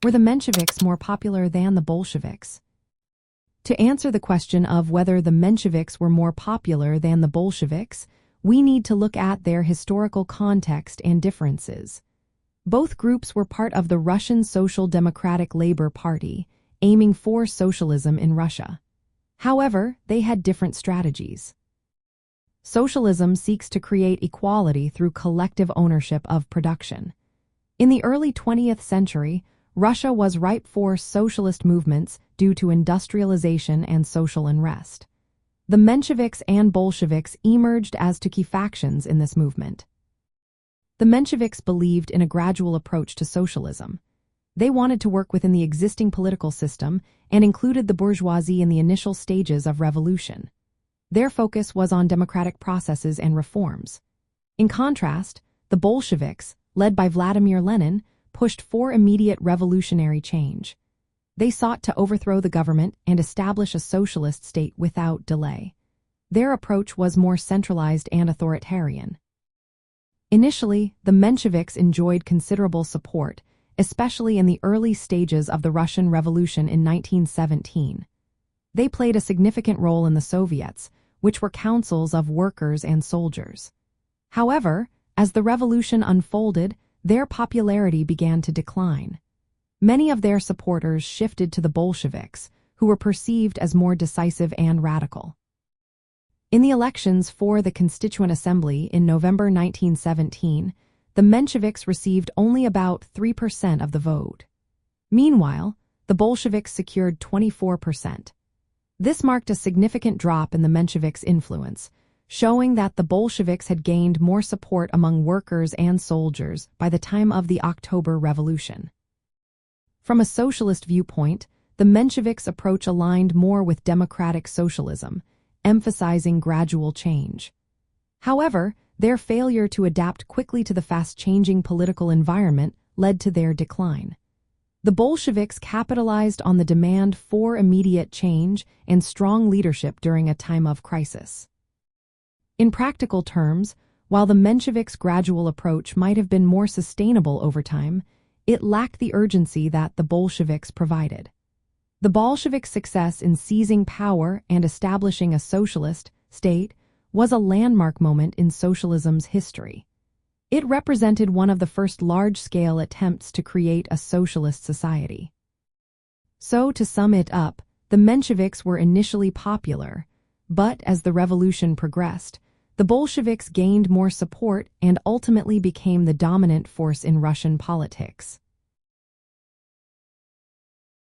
Were the Mensheviks more popular than the Bolsheviks? To answer the question of whether the Mensheviks were more popular than the Bolsheviks, we need to look at their historical context and differences. Both groups were part of the Russian Social Democratic Labor Party, aiming for socialism in Russia. However, they had different strategies. Socialism seeks to create equality through collective ownership of production. In the early 20th century, Russia was ripe for socialist movements due to industrialization and social unrest. The Mensheviks and Bolsheviks emerged as two key factions in this movement. The Mensheviks believed in a gradual approach to socialism. They wanted to work within the existing political system and included the bourgeoisie in the initial stages of revolution. Their focus was on democratic processes and reforms. In contrast, the Bolsheviks, led by Vladimir Lenin, pushed for immediate revolutionary change. They sought to overthrow the government and establish a socialist state without delay. Their approach was more centralized and authoritarian. Initially, the Mensheviks enjoyed considerable support, especially in the early stages of the Russian Revolution in 1917. They played a significant role in the Soviets, which were councils of workers and soldiers. However, as the revolution unfolded, their popularity began to decline. Many of their supporters shifted to the Bolsheviks, who were perceived as more decisive and radical. In the elections for the Constituent Assembly in November 1917, the Mensheviks received only about 3% of the vote. Meanwhile, the Bolsheviks secured 24%. This marked a significant drop in the Mensheviks' influence, showing that the Bolsheviks had gained more support among workers and soldiers by the time of the October Revolution. From a socialist viewpoint, the Mensheviks' approach aligned more with democratic socialism, emphasizing gradual change. However, their failure to adapt quickly to the fast-changing political environment led to their decline. The Bolsheviks capitalized on the demand for immediate change and strong leadership during a time of crisis. In practical terms, while the Mensheviks' gradual approach might have been more sustainable over time, it lacked the urgency that the Bolsheviks provided. The Bolsheviks' success in seizing power and establishing a socialist state was a landmark moment in socialism's history. It represented one of the first large-scale attempts to create a socialist society. So, to sum it up, the Mensheviks were initially popular, but as the revolution progressed, the Bolsheviks gained more support and ultimately became the dominant force in Russian politics.